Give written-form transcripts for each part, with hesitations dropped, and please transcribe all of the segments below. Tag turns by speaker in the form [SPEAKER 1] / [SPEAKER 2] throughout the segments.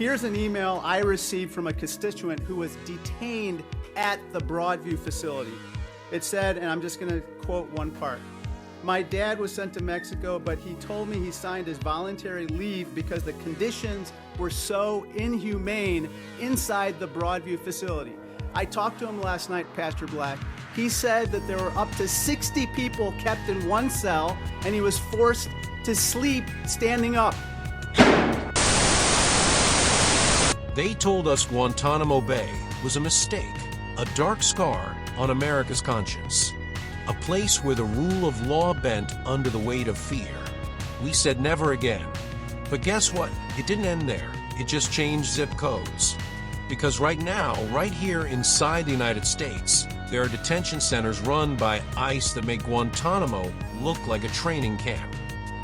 [SPEAKER 1] Here's an email I received from a constituent who was detained at the Broadview facility. It said, and I'm just going to quote one part, "My dad was sent to Mexico, but he told me he signed his voluntary leave because the conditions were so inhumane inside the Broadview facility." I talked to him last night, Pastor Black. He said that there were up to 60 people kept in one cell, and he was forced to sleep standing up.
[SPEAKER 2] They told us Guantanamo Bay was a mistake, a dark scar on America's conscience, a place where the rule of law bent under the weight of fear. We said never again. But guess what? It didn't end there. It just changed zip codes. Because right now, right here inside the United States, there are detention centers run by ICE that make Guantanamo look like a training camp.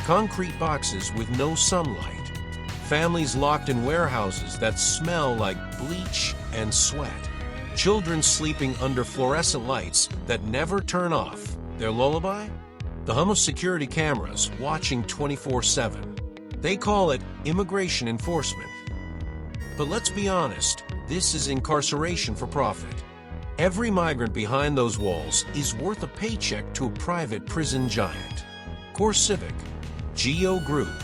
[SPEAKER 2] Concrete boxes with no sunlight. Families locked in warehouses that smell like bleach and sweat. Children sleeping under fluorescent lights that never turn off. Their lullaby? The hum of security cameras watching 24/7. They call it immigration enforcement. But let's be honest, this is incarceration for profit. Every migrant behind those walls is worth a paycheck to a private prison giant. CoreCivic, GEO Group,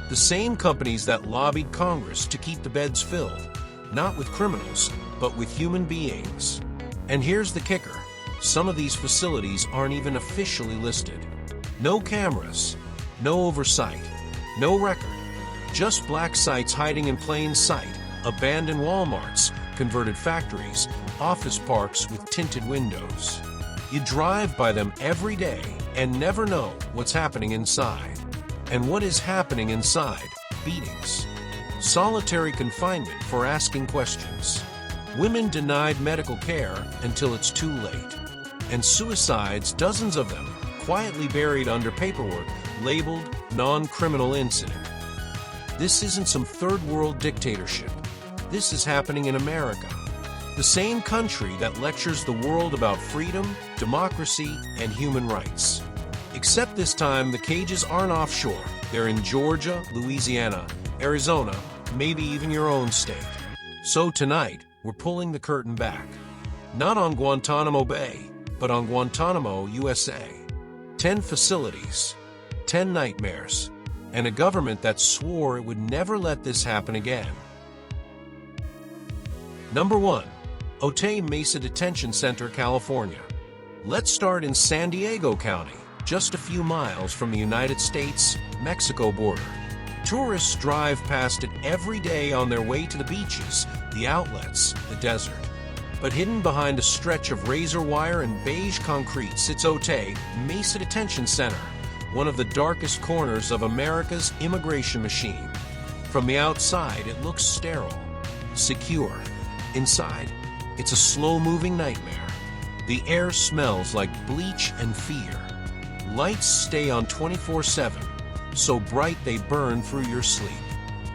[SPEAKER 2] the same companies that lobbied Congress to keep the beds filled, not with criminals, but with human beings. And here's the kicker. Some of these facilities aren't even officially listed. No cameras, no oversight, no record. Just black sites hiding in plain sight, abandoned Walmarts, converted factories, office parks with tinted windows. You drive by them every day and never know what's happening inside. And what is happening inside? Beatings. Solitary confinement for asking questions. Women denied medical care until it's too late. And suicides, dozens of them, quietly buried under paperwork labeled non-criminal incident. This isn't some third world dictatorship. This is happening in America. The same country that lectures the world about freedom, democracy, and human rights. Except this time, the cages aren't offshore. They're in Georgia, Louisiana, Arizona, maybe even your own state. So tonight, we're pulling the curtain back. Not on Guantanamo Bay, but on Guantanamo, USA. 10 facilities, 10 nightmares, and a government that swore it would never let this happen again. Number 1. Otay Mesa Detention Center, California. Let's start in San Diego County, just a few miles from the United States-Mexico border. Tourists drive past it every day on their way to the beaches, the outlets, the desert. But hidden behind a stretch of razor wire and beige concrete sits Otay Mesa Detention Center, one of the darkest corners of America's immigration machine. From the outside, it looks sterile, secure. Inside, it's a slow-moving nightmare. The air smells like bleach and fear. Lights stay on 24/7, so bright they burn through your sleep.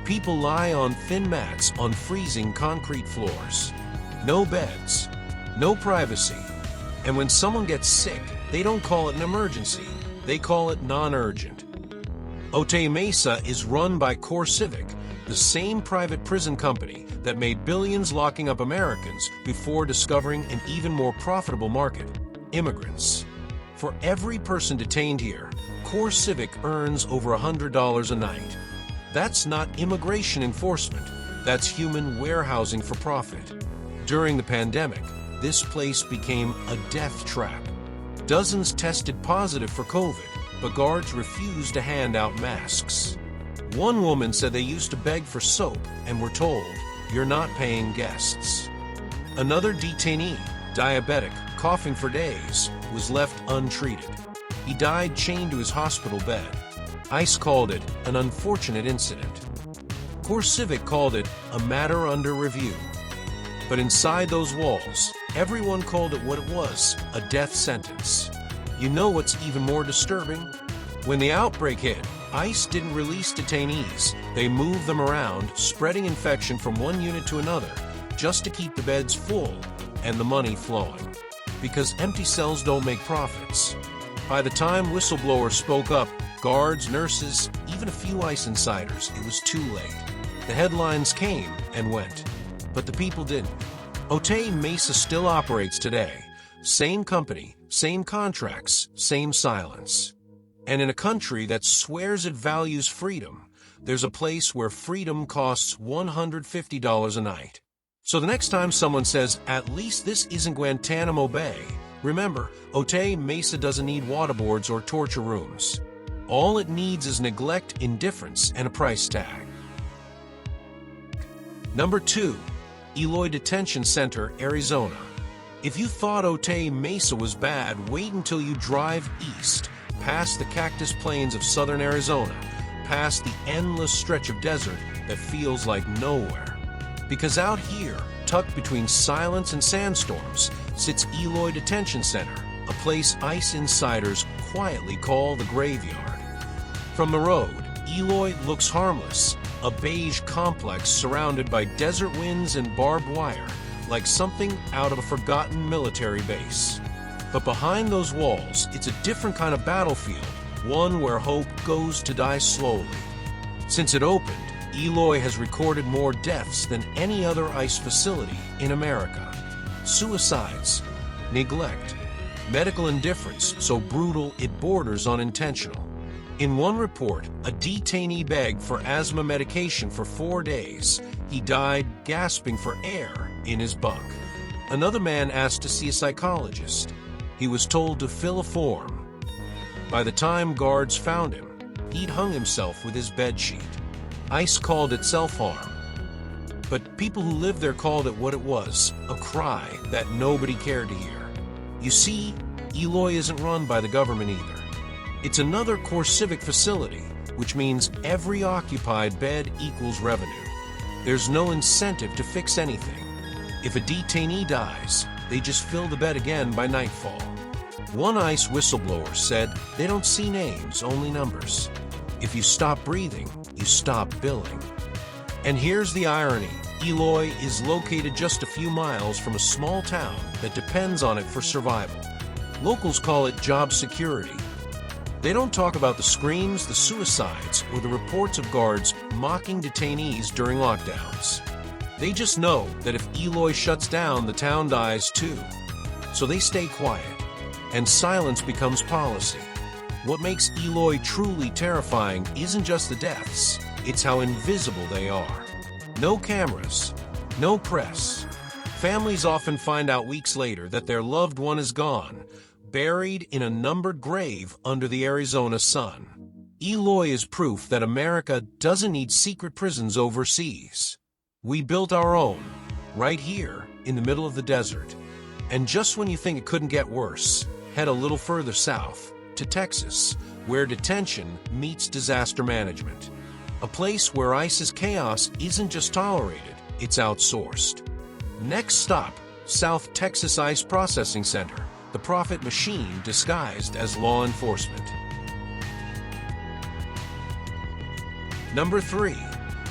[SPEAKER 2] People lie on thin mats on freezing concrete floors. No beds, no privacy. And when someone gets sick, they don't call it an emergency. They call it non-urgent. Otay Mesa is run by CoreCivic, the same private prison company that made billions locking up Americans before discovering an even more profitable market, immigrants. For every person detained here, CoreCivic earns over $100 a night. That's not immigration enforcement, that's human warehousing for profit. During the pandemic, this place became a death trap. Dozens tested positive for COVID, but guards refused to hand out masks. One woman said they used to beg for soap and were told, "You're not paying guests." Another detainee, diabetic, coughing for days, was left untreated. He died chained to his hospital bed. ICE called it an unfortunate incident. CoreCivic called it a matter under review. But inside those walls, everyone called it what it was, a death sentence. You know what's even more disturbing? When the outbreak hit, ICE didn't release detainees. They moved them around, spreading infection from one unit to another, just to keep the beds full and the money flowing. Because empty cells don't make profits. By the time whistleblowers spoke up, guards, nurses, even a few ICE insiders, it was too late. The headlines came and went, but the people didn't. Otay Mesa still operates today. Same company, same contracts, same silence. And in a country that swears it values freedom, there's a place where freedom costs $150 a night. So the next time someone says, "At least this isn't Guantanamo Bay," remember, Otay Mesa doesn't need waterboards or torture rooms. All it needs is neglect, indifference, and a price tag. Number 2. Eloy Detention Center, Arizona. If you thought Otay Mesa was bad, wait until you drive east, past the cactus plains of southern Arizona, past the endless stretch of desert that feels like nowhere. Because out here, tucked between silence and sandstorms, sits Eloy Detention Center, a place ICE insiders quietly call the graveyard. From the road, Eloy looks harmless, a beige complex surrounded by desert winds and barbed wire, like something out of a forgotten military base. But behind those walls, it's a different kind of battlefield, one where hope goes to die slowly. Since it opened, Eloy has recorded more deaths than any other ICE facility in America. Suicides, neglect, medical indifference so brutal it borders on intentional. In one report, a detainee begged for asthma medication for 4 days. He died gasping for air in his bunk. Another man asked to see a psychologist. He was told to fill a form. By the time guards found him, he'd hung himself with his bedsheet. ICE called it self-harm. But people who lived there called it what it was, a cry that nobody cared to hear. You see, Eloy isn't run by the government either. It's another core civic facility, which means every occupied bed equals revenue. There's no incentive to fix anything. If a detainee dies, they just fill the bed again by nightfall. One ICE whistleblower said they don't see names, only numbers. If you stop breathing, you stop billing. And here's the irony. Eloy is located just a few miles from a small town that depends on it for survival. Locals call it job security. They don't talk about the screams, the suicides, or the reports of guards mocking detainees during lockdowns. They just know that if Eloy shuts down, the town dies too. So they stay quiet, and silence becomes policy. What makes Eloy truly terrifying isn't just the deaths, it's how invisible they are. No cameras, no press. Families often find out weeks later that their loved one is gone, buried in a numbered grave under the Arizona sun. Eloy is proof that America doesn't need secret prisons overseas. We built our own, right here in the middle of the desert. And just when you think it couldn't get worse, head a little further south, to Texas, where detention meets disaster management. A place where ICE's chaos isn't just tolerated, it's outsourced. Next stop, South Texas ICE Processing Center, the profit machine disguised as law enforcement. Number 3.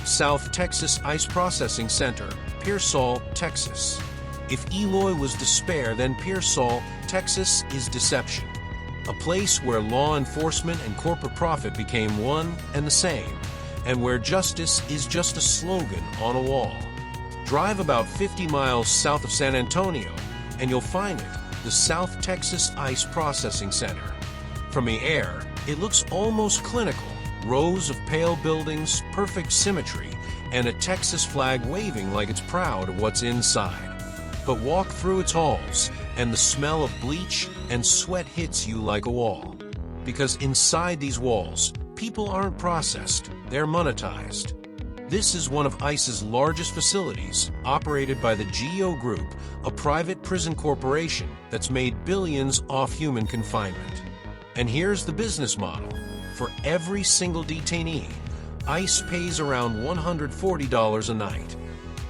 [SPEAKER 2] South Texas ICE Processing Center, Pearsall, Texas. If Eloy was despair, then Pearsall, Texas is deception. A place where law enforcement and corporate profit became one and the same, and where justice is just a slogan on a wall. Drive about 50 miles south of San Antonio, and you'll find it, the South Texas ICE Processing Center. From the air, it looks almost clinical. Rows of pale buildings, perfect symmetry, and a Texas flag waving like it's proud of what's inside. But walk through its halls, and the smell of bleach and sweat hits you like a wall. Because inside these walls, people aren't processed, they're monetized. This is one of ICE's largest facilities, operated by the GEO Group, a private prison corporation that's made billions off human confinement. And here's the business model. For every single detainee, ICE pays around $140 a night.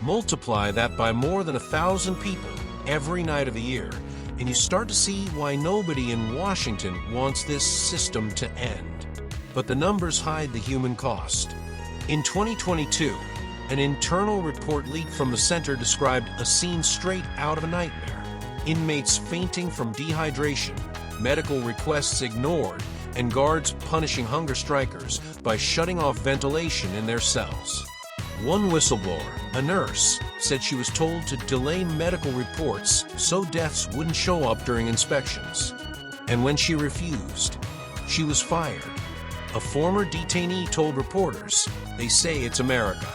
[SPEAKER 2] Multiply that by more than 1,000 people every night of the year, and you start to see why nobody in Washington wants this system to end. But the numbers hide the human cost. In 2022, an internal report leaked from the center described a scene straight out of a nightmare. Inmates fainting from dehydration, medical requests ignored, and guards punishing hunger strikers by shutting off ventilation in their cells. One whistleblower, a nurse, said she was told to delay medical reports so deaths wouldn't show up during inspections. And when she refused, she was fired. A former detainee told reporters, "They say it's America,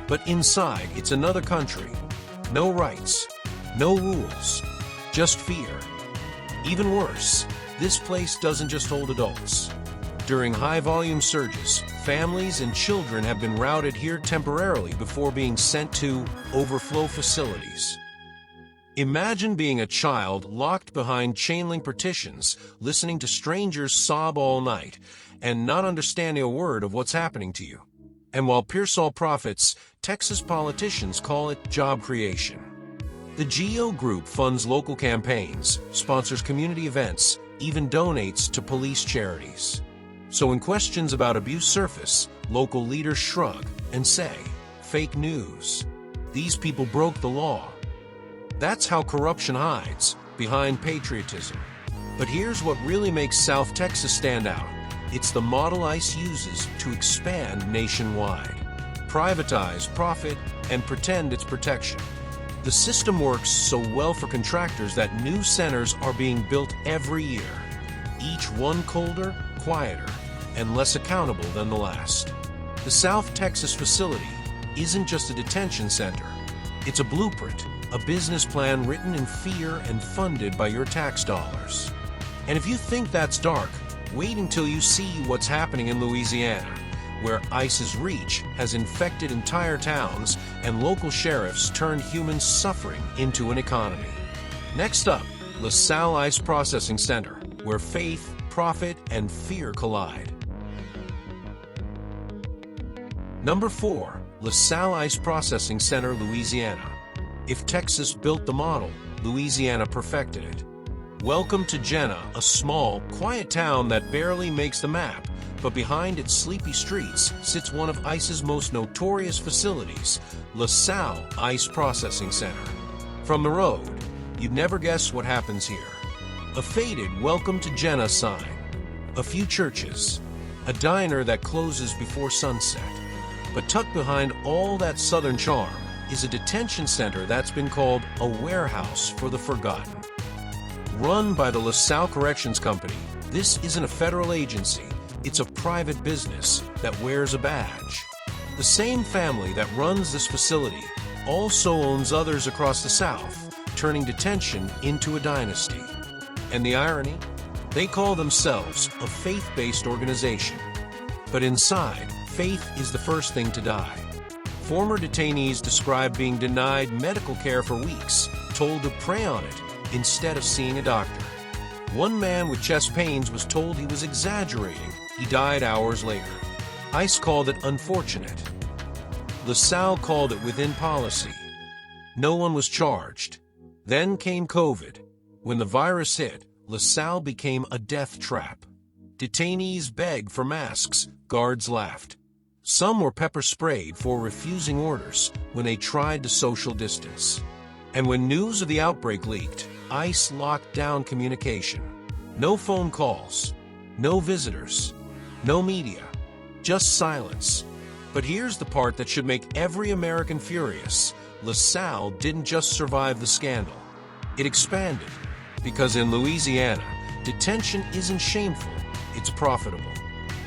[SPEAKER 2] but inside it's another country. No rights, no rules, just fear." Even worse, this place doesn't just hold adults. During high-volume surges, families and children have been routed here temporarily before being sent to overflow facilities. Imagine being a child locked behind chain-link partitions, listening to strangers sob all night, and not understanding a word of what's happening to you. And while Pearsall profits, Texas politicians call it job creation. The GEO Group funds local campaigns, sponsors community events, even donates to police charities. So when questions about abuse surface, local leaders shrug and say, "Fake news. These people broke the law." That's how corruption hides, behind patriotism. But here's what really makes South Texas stand out. It's the model ICE uses to expand nationwide. Privatize, profit, and pretend it's protection. The system works so well for contractors that new centers are being built every year, each one colder, quieter, and less accountable than the last. The South Texas facility isn't just a detention center. It's a blueprint, a business plan written in fear and funded by your tax dollars. And if you think that's dark, wait until you see what's happening in Louisiana, where ICE's reach has infected entire towns and local sheriffs turned human suffering into an economy. Next up, LaSalle ICE Processing Center, where faith, profit, and fear collide. Number 4, LaSalle ICE Processing Center, Louisiana. If Texas built the model, Louisiana perfected it. Welcome to Jenna, a small, quiet town that barely makes the map, but behind its sleepy streets sits one of ICE's most notorious facilities, LaSalle ICE Processing Center. From the road, you'd never guess what happens here. A faded "Welcome to Jenna" sign, a few churches, a diner that closes before sunset. But tucked behind all that southern charm is a detention center that's been called a warehouse for the forgotten. Run by the LaSalle Corrections Company, this isn't a federal agency, it's a private business that wears a badge. The same family that runs this facility also owns others across the South, turning detention into a dynasty. And the irony? They call themselves a faith-based organization. But inside, faith is the first thing to die. Former detainees describe being denied medical care for weeks, told to pray on it instead of seeing a doctor. One man with chest pains was told he was exaggerating. He died hours later. ICE called it unfortunate. LaSalle called it within policy. No one was charged. Then came COVID. When the virus hit, LaSalle became a death trap. Detainees begged for masks. Guards laughed. Some were pepper sprayed for refusing orders when they tried to social distance. And when news of the outbreak leaked, ICE locked down communication. No phone calls, no visitors, no media, just silence. But here's the part that should make every American furious. LaSalle didn't just survive the scandal. It expanded. Because in Louisiana, detention isn't shameful, it's profitable.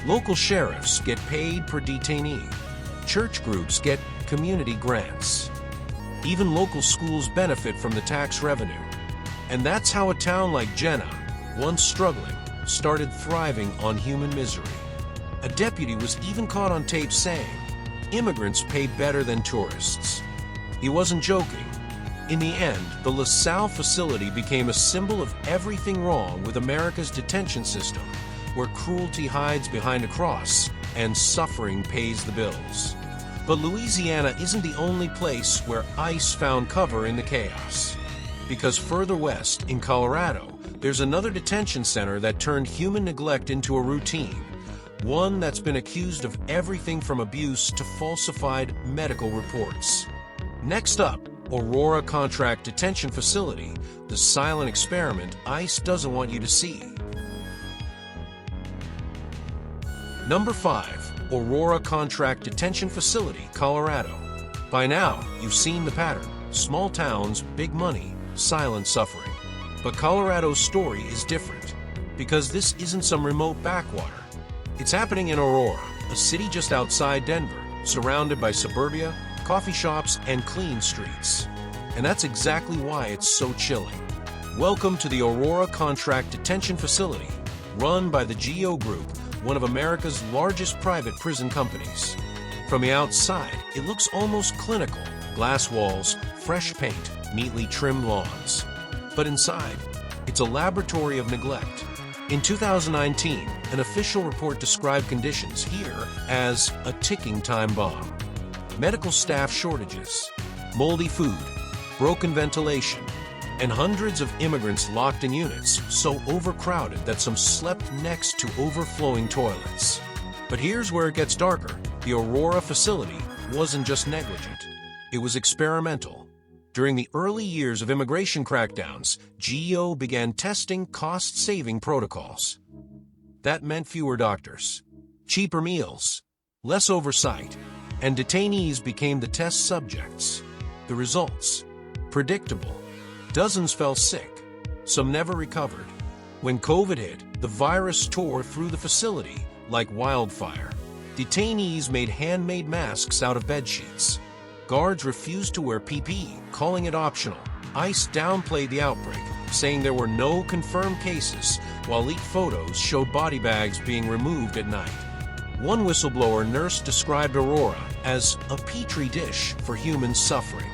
[SPEAKER 2] Local sheriffs get paid per detainee. Church groups get community grants. Even local schools benefit from the tax revenue. And that's how a town like Jenna, once struggling, started thriving on human misery. A deputy was even caught on tape saying, "Immigrants pay better than tourists." He wasn't joking. In the end, the LaSalle facility became a symbol of everything wrong with America's detention system, where cruelty hides behind a cross and suffering pays the bills. But Louisiana isn't the only place where ICE found cover in the chaos. Because further west, in Colorado, there's another detention center that turned human neglect into a routine, one that's been accused of everything from abuse to falsified medical reports. Next up, Aurora Contract Detention Facility, the silent experiment ICE doesn't want you to see. Number 5, Aurora Contract Detention Facility, Colorado. By now, you've seen the pattern. Small towns, big money, silent suffering. But Colorado's story is different, because this isn't some remote backwater. It's happening in Aurora, a city just outside Denver, surrounded by suburbia, coffee shops, and clean streets. And that's exactly why it's so chilling. Welcome to the Aurora Contract Detention Facility, run by the GEO Group, one of America's largest private prison companies. From the outside, it looks almost clinical. Glass walls, fresh paint, neatly trimmed lawns. But inside, it's a laboratory of neglect. In 2019, an official report described conditions here as a ticking time bomb. Medical staff shortages, moldy food, broken ventilation, and hundreds of immigrants locked in units so overcrowded that some slept next to overflowing toilets. But here's where it gets darker. The Aurora facility wasn't just negligent. It was experimental. During the early years of immigration crackdowns, GEO began testing cost-saving protocols. That meant fewer doctors, cheaper meals, less oversight, and detainees became the test subjects. The results? Predictable. Dozens fell sick. Some never recovered. When COVID hit, the virus tore through the facility like wildfire. Detainees made handmade masks out of bedsheets. Guards refused to wear PPE, calling it optional. ICE downplayed the outbreak, saying there were no confirmed cases, while leaked photos showed body bags being removed at night. One whistleblower nurse described Aurora as a petri dish for human suffering.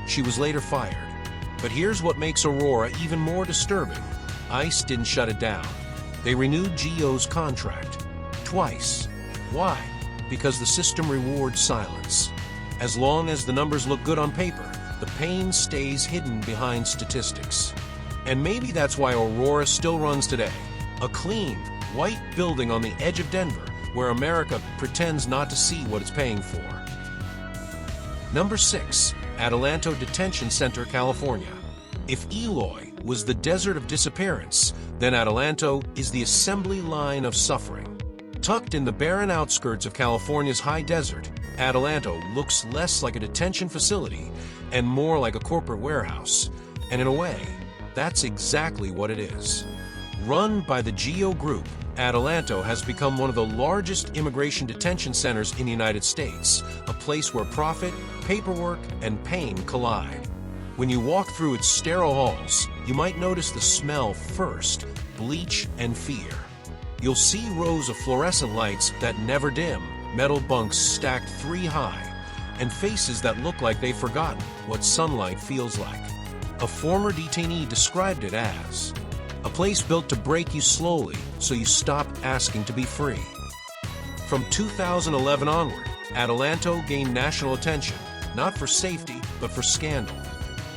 [SPEAKER 2] She was later fired. But here's what makes Aurora even more disturbing. ICE didn't shut it down. They renewed GEO's contract. Twice. Why? Because the system rewards silence. As long as the numbers look good on paper, the pain stays hidden behind statistics. And maybe that's why Aurora still runs today. A clean, white building on the edge of Denver, where America pretends not to see what it's paying for. Number 6. Adelanto Detention Center, California. If Eloy was the desert of disappearance, then Adelanto is the assembly line of suffering. Tucked in the barren outskirts of California's high desert, Adelanto looks less like a detention facility and more like a corporate warehouse. And in a way, that's exactly what it is. Run by the GEO Group, Adelanto has become one of the largest immigration detention centers in the United States, a place where profit, paperwork, and pain collide. When you walk through its sterile halls, you might notice the smell first: bleach and fear. You'll see rows of fluorescent lights that never dim, metal bunks stacked 3 high, and faces that look like they've forgotten what sunlight feels like. A former detainee described it as a place built to break you slowly so you stop asking to be free. From 2011 onward, Adelanto gained national attention, not for safety, but for scandal.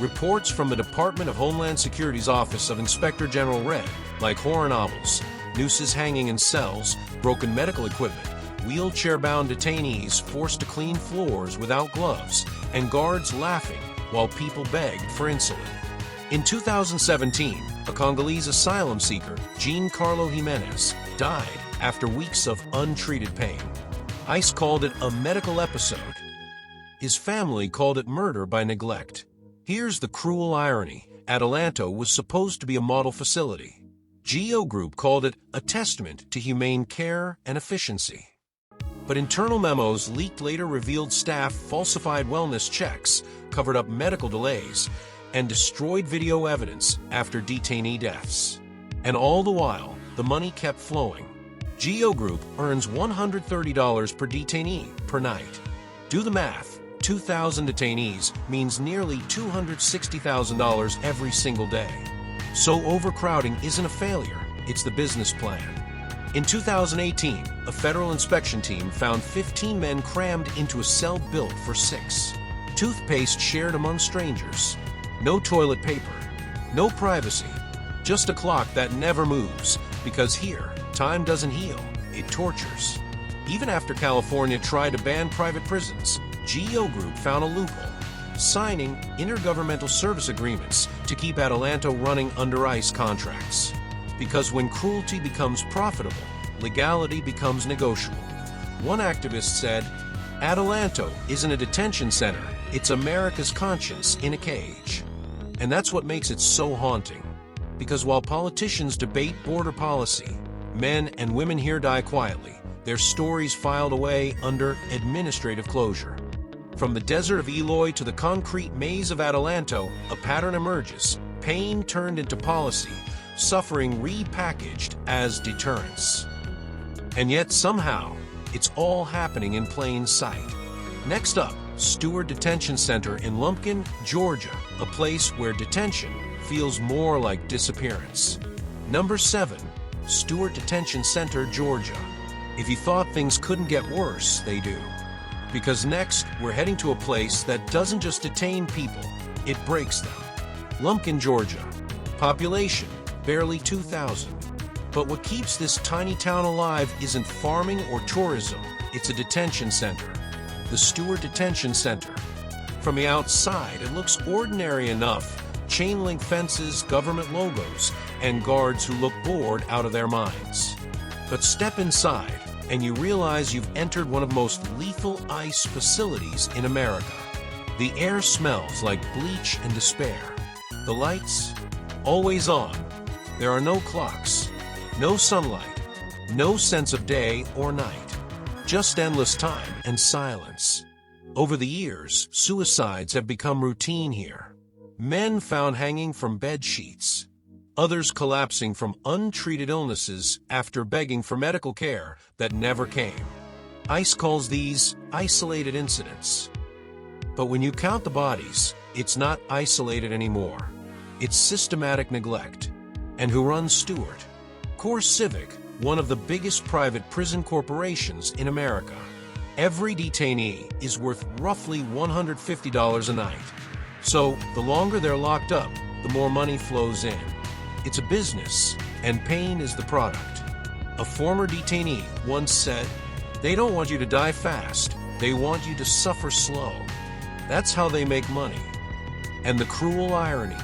[SPEAKER 2] Reports from the Department of Homeland Security's Office of Inspector General read, like horror novels, nooses hanging in cells, broken medical equipment, wheelchair-bound detainees forced to clean floors without gloves, and guards laughing while people begged for insulin. In 2017, a Congolese asylum seeker, Giancarlo Jimenez, died after weeks of untreated pain. ICE called it a medical episode. His family called it murder by neglect. Here's the cruel irony. Adelanto was supposed to be a model facility. GEO Group called it a testament to humane care and efficiency. But internal memos leaked later revealed staff falsified wellness checks, covered up medical delays, and destroyed video evidence after detainee deaths. And all the while, the money kept flowing. GEO Group earns $130 per detainee per night. Do the math. 2,000 detainees means nearly $260,000 every single day. So overcrowding isn't a failure, it's the business plan. In 2018, a federal inspection team found 15 men crammed into a cell built for 6. Toothpaste shared among strangers. No toilet paper. No privacy. Just a clock that never moves, because here, time doesn't heal, it tortures. Even after California tried to ban private prisons, GEO Group found a loophole, signing intergovernmental service agreements to keep Adelanto running under ICE contracts. Because when cruelty becomes profitable, legality becomes negotiable. One activist said, Adelanto isn't a detention center, it's America's conscience in a cage. And that's what makes it so haunting. Because while politicians debate border policy, men and women here die quietly, their stories filed away under administrative closure. From the desert of Eloy to the concrete maze of Adelanto, a pattern emerges: pain turned into policy, suffering repackaged as deterrence. And yet somehow, it's all happening in plain sight. Next up, Stewart Detention Center in Lumpkin, Georgia, a place where detention feels more like disappearance. Number 7, Stewart Detention Center, Georgia. If you thought things couldn't get worse, they do. Because next, we're heading to a place that doesn't just detain people, it breaks them. Lumpkin, Georgia. Population, barely 2,000. But what keeps this tiny town alive isn't farming or tourism, it's a detention center. The Stewart Detention Center. From the outside, it looks ordinary enough: chain link fences, government logos, and guards who look bored out of their minds. But step inside, and you realize you've entered one of the most lethal ICE facilities in America. The air smells like bleach and despair. The lights, always on. There are no clocks, no sunlight, no sense of day or night. Just endless time and silence. Over the years, suicides have become routine here. Men found hanging from bed sheets. Others collapsing from untreated illnesses after begging for medical care that never came. ICE calls these isolated incidents. But when you count the bodies, it's not isolated anymore. It's systematic neglect. And who runs Stewart? Core Civic, one of the biggest private prison corporations in America. Every detainee is worth roughly $150 a night. So, the longer they're locked up, the more money flows in. It's a business, and pain is the product. A former detainee once said, "They don't want you to die fast, they want you to suffer slow." That's how they make money. And the cruel irony,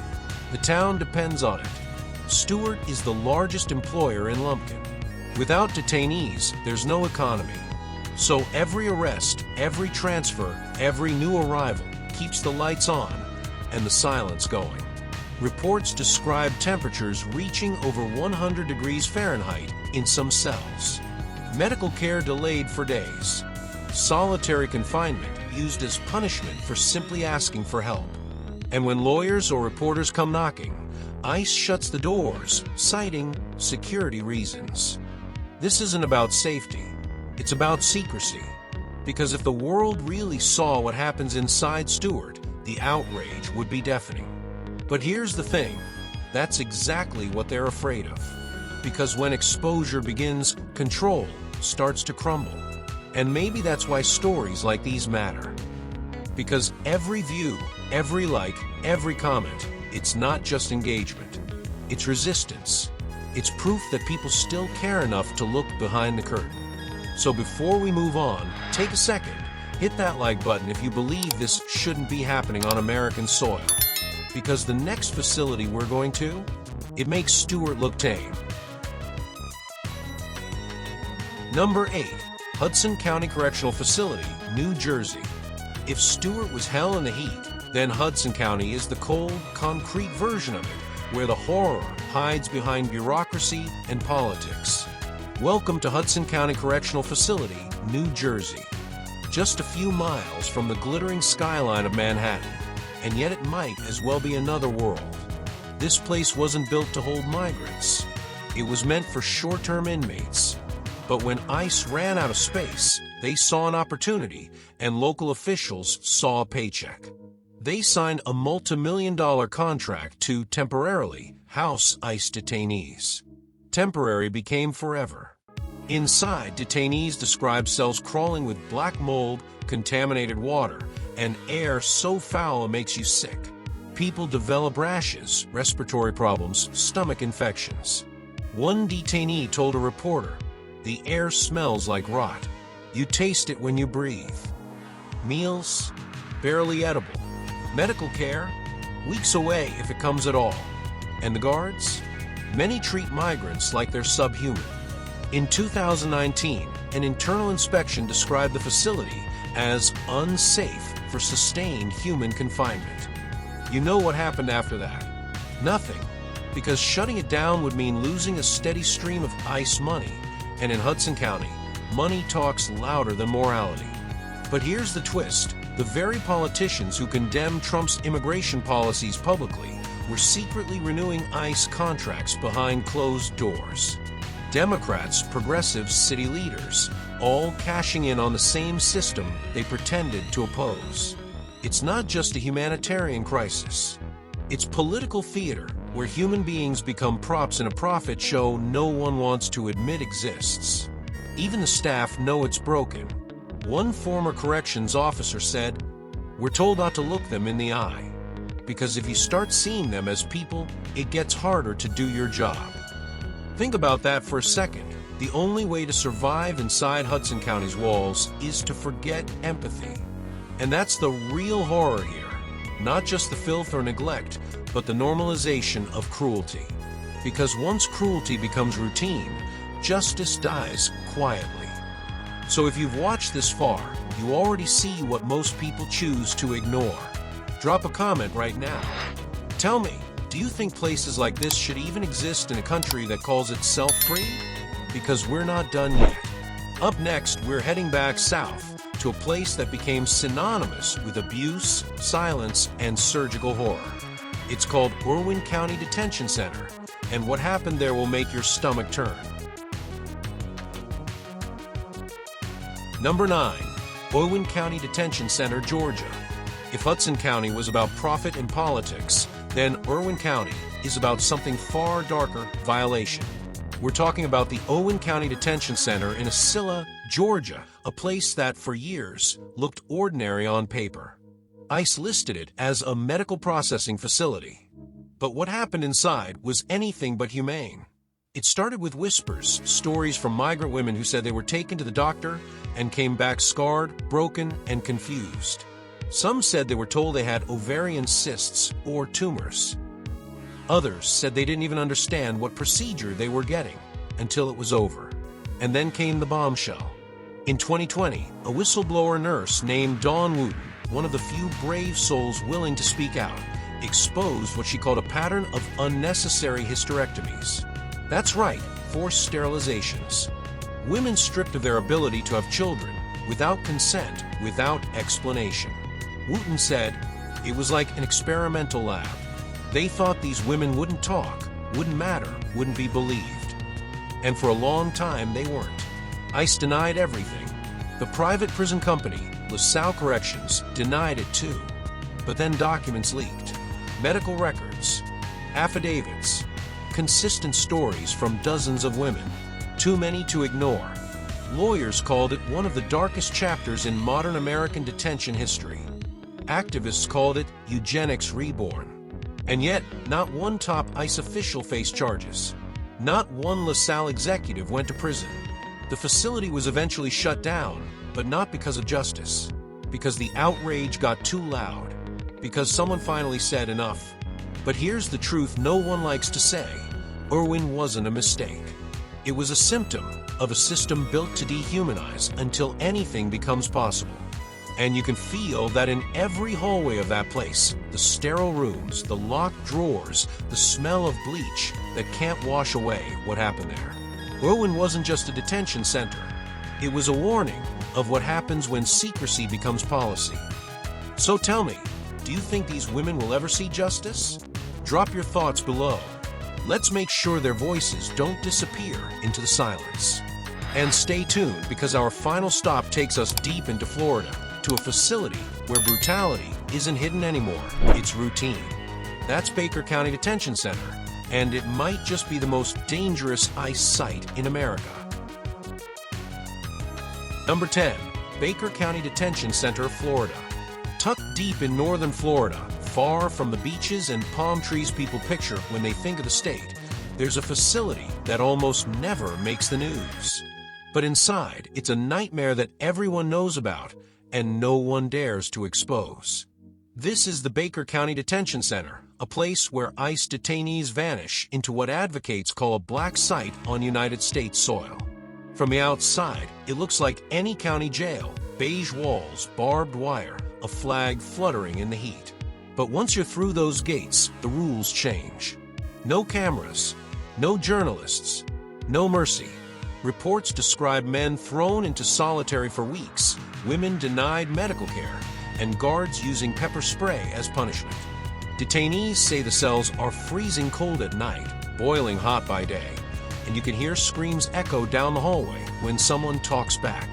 [SPEAKER 2] the town depends on it. Stewart is the largest employer in Lumpkin. Without detainees, there's no economy. So every arrest, every transfer, every new arrival keeps the lights on and the silence going. Reports describe temperatures reaching over 100 degrees Fahrenheit in some cells. Medical care delayed for days. Solitary confinement used as punishment for simply asking for help. And when lawyers or reporters come knocking, ICE shuts the doors, citing security reasons. This isn't about safety, it's about secrecy. Because if the world really saw what happens inside Stewart, the outrage would be deafening. But here's the thing, that's exactly what they're afraid of. Because when exposure begins, control starts to crumble. And maybe that's why stories like these matter. Because every view, every like, every comment, it's not just engagement, it's resistance. It's proof that people still care enough to look behind the curtain. So before we move on, take a second, hit that like button if you believe this shouldn't be happening on American soil. Because the next facility we're going to, it makes Stewart look tame. Number 8, Hudson County Correctional Facility, New Jersey. If Stewart was hell in the heat, then Hudson County is the cold, concrete version of it, where the horror hides behind bureaucracy and politics. Welcome to Hudson County Correctional Facility, New Jersey. Just a few miles from the glittering skyline of Manhattan, and yet it might as well be another world. This place wasn't built to hold migrants. It was meant for short-term inmates. But when ICE ran out of space, they saw an opportunity, and local officials saw a paycheck. They signed a multi-million-dollar contract to temporarily house ICE detainees. Temporary became forever. Inside, detainees described cells crawling with black mold, contaminated water, and air so foul it makes you sick. People develop rashes, respiratory problems, stomach infections. One detainee told a reporter, "The air smells like rot. You taste it when you breathe." Meals, barely edible. Medical care, weeks away if it comes at all. And the guards? Many treat migrants like they're subhuman. In 2019, an internal inspection described the facility as unsafe for sustained human confinement. You know what happened after that? Nothing, because shutting it down would mean losing a steady stream of ICE money, and in Hudson County, money talks louder than morality. But here's the twist. The very politicians who condemned Trump's immigration policies publicly were secretly renewing ICE contracts behind closed doors. Democrats, progressives, city leaders, all cashing in on the same system they pretended to oppose. It's not just a humanitarian crisis. It's political theater where human beings become props in a profit show no one wants to admit exists. Even the staff know it's broken. One former corrections officer said, "We're told not to look them in the eye, because if you start seeing them as people, it gets harder to do your job." Think about that for a second. The only way to survive inside Hudson County's walls is to forget empathy. And that's the real horror here. Not just the filth or neglect, but the normalization of cruelty. Because once cruelty becomes routine, justice dies quietly. So if you've watched this far, you already see what most people choose to ignore. Drop a comment right now. Tell me, do you think places like this should even exist in a country that calls itself free? Because we're not done yet. Up next, we're heading back south to a place that became synonymous with abuse, silence, and surgical horror. It's called Irwin County Detention Center, and what happened there will make your stomach turn. Number 9. Irwin County Detention Center, Georgia. If Hudson County was about profit and politics, then Irwin County is about something far darker: violation. We're talking about the Irwin County Detention Center in Ocilla, Georgia, a place that, for years, looked ordinary on paper. ICE listed it as a medical processing facility. But what happened inside was anything but humane. It started with whispers, stories from migrant women who said they were taken to the doctor and came back scarred, broken, and confused. Some said they were told they had ovarian cysts or tumors. Others said they didn't even understand what procedure they were getting until it was over. And then came the bombshell. In 2020, a whistleblower nurse named Dawn Wooten, one of the few brave souls willing to speak out, exposed what she called a pattern of unnecessary hysterectomies. That's right, forced sterilizations. Women stripped of their ability to have children, without consent, without explanation. Wooten said, it was like an experimental lab. They thought these women wouldn't talk, wouldn't matter, wouldn't be believed. And for a long time, they weren't. ICE denied everything. The private prison company, LaSalle Corrections, denied it too. But then documents leaked. Medical records, affidavits, consistent stories from dozens of women, too many to ignore. Lawyers called it one of the darkest chapters in modern American detention history. Activists called it eugenics reborn. And yet, not one top ICE official faced charges. Not one LaSalle executive went to prison. The facility was eventually shut down, but not because of justice. Because the outrage got too loud. Because someone finally said enough. But here's the truth no one likes to say. Irwin wasn't a mistake. It was a symptom of a system built to dehumanize until anything becomes possible. And you can feel that in every hallway of that place, the sterile rooms, the locked drawers, the smell of bleach that can't wash away what happened there. Irwin wasn't just a detention center. It was a warning of what happens when secrecy becomes policy. So tell me, do you think these women will ever see justice? Drop your thoughts below. Let's make sure their voices don't disappear into the silence. And stay tuned, because our final stop takes us deep into Florida, to a facility where brutality isn't hidden anymore, it's routine. That's Baker County Detention Center, and it might just be the most dangerous ICE site in America. Number 10. Baker County Detention Center, Florida. Tucked deep in northern Florida, far from the beaches and palm trees people picture when they think of the state, there's a facility that almost never makes the news. But inside, it's a nightmare that everyone knows about and no one dares to expose. This is the Baker County Detention Center, a place where ICE detainees vanish into what advocates call a black site on United States soil. From the outside, it looks like any county jail, beige walls, barbed wire, a flag fluttering in the heat. But once you're through those gates, the rules change. No cameras, no journalists, no mercy. Reports describe men thrown into solitary for weeks, women denied medical care, and guards using pepper spray as punishment. Detainees say the cells are freezing cold at night, boiling hot by day, and you can hear screams echo down the hallway when someone talks back.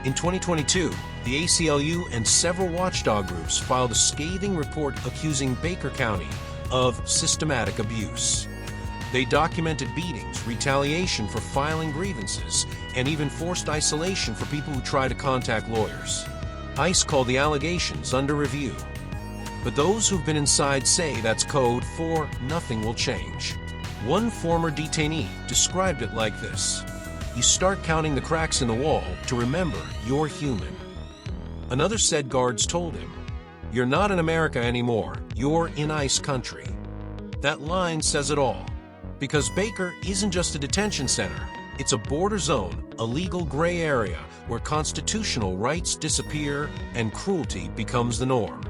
[SPEAKER 2] In 2022, the ACLU and several watchdog groups filed a scathing report accusing Baker County of systematic abuse. They documented beatings, retaliation for filing grievances, and even forced isolation for people who try to contact lawyers. ICE called the allegations under review. But those who've been inside say that's code for nothing will change. One former detainee described it like this: you start counting the cracks in the wall to remember you're human. Another said guards told him, "You're not in America anymore, you're in ICE country." That line says it all. Because Baker isn't just a detention center, it's a border zone, a legal gray area where constitutional rights disappear and cruelty becomes the norm.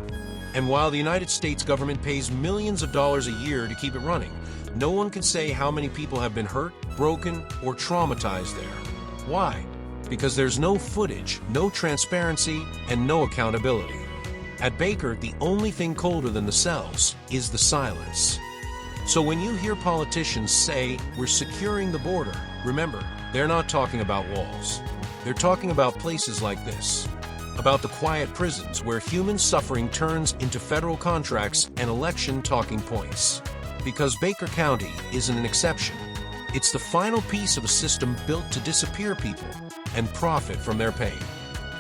[SPEAKER 2] And while the United States government pays millions of dollars a year to keep it running, no one can say how many people have been hurt, broken, or traumatized there. Why? Because there's no footage, no transparency, and no accountability. At Baker, the only thing colder than the cells is the silence. So when you hear politicians say, "We're securing the border," remember, they're not talking about walls. They're talking about places like this. About the quiet prisons where human suffering turns into federal contracts and election talking points. Because Baker County isn't an exception. It's the final piece of a system built to disappear people and profit from their pain.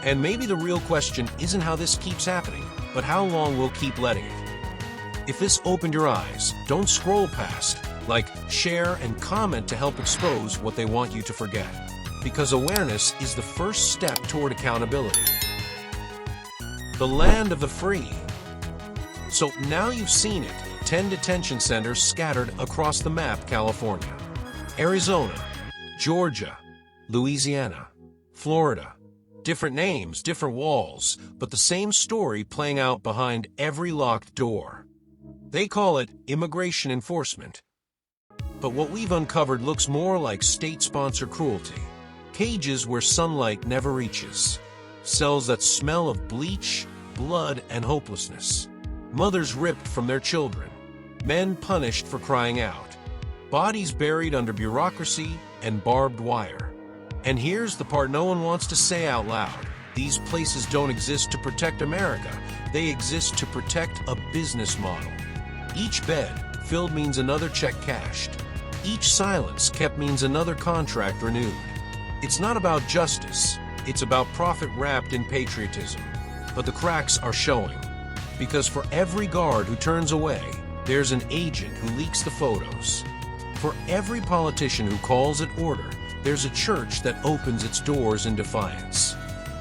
[SPEAKER 2] And maybe the real question isn't how this keeps happening, but how long we'll keep letting it. If this opened your eyes, don't scroll past. Like, share, and comment to help expose what they want you to forget. Because awareness is the first step toward accountability. The land of the free. So now you've seen it. 10 detention centers scattered across the map: California, Arizona, Georgia, Louisiana, Florida. Different names, different walls, but the same story playing out behind every locked door. They call it immigration enforcement. But what we've uncovered looks more like state-sponsored cruelty. Cages where sunlight never reaches. Cells that smell of bleach, blood, and hopelessness. Mothers ripped from their children. Men punished for crying out. Bodies buried under bureaucracy and barbed wire. And here's the part no one wants to say out loud. These places don't exist to protect America. They exist to protect a business model. Each bed filled means another check cashed. Each silence kept means another contract renewed. It's not about justice. It's about profit wrapped in patriotism. But the cracks are showing. Because for every guard who turns away, there's an agent who leaks the photos. For every politician who calls it order, there's a church that opens its doors in defiance.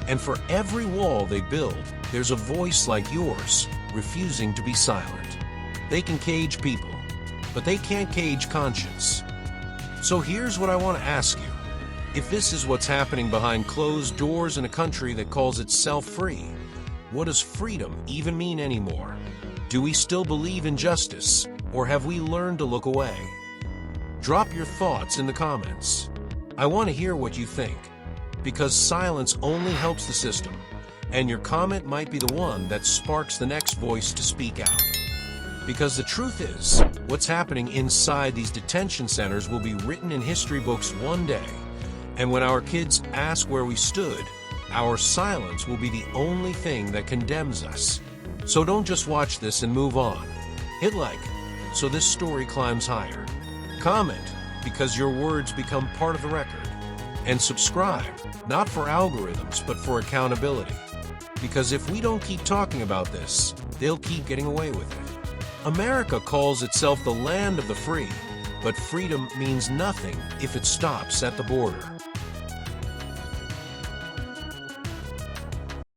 [SPEAKER 2] And for every wall they build, there's a voice like yours, refusing to be silent. They can cage people, but they can't cage conscience. So here's what I want to ask you. If this is what's happening behind closed doors in a country that calls itself free, what does freedom even mean anymore? Do we still believe in justice, or have we learned to look away? Drop your thoughts in the comments. I want to hear what you think, because silence only helps the system, and your comment might be the one that sparks the next voice to speak out. Because the truth is, what's happening inside these detention centers will be written in history books one day, and when our kids ask where we stood, our silence will be the only thing that condemns us. So don't just watch this and move on. Hit like, so this story climbs higher. Comment, because your words become part of the record. And subscribe, not for algorithms, but for accountability. Because if we don't keep talking about this, they'll keep getting away with it. America calls itself the land of the free, but freedom means nothing if it stops at the border.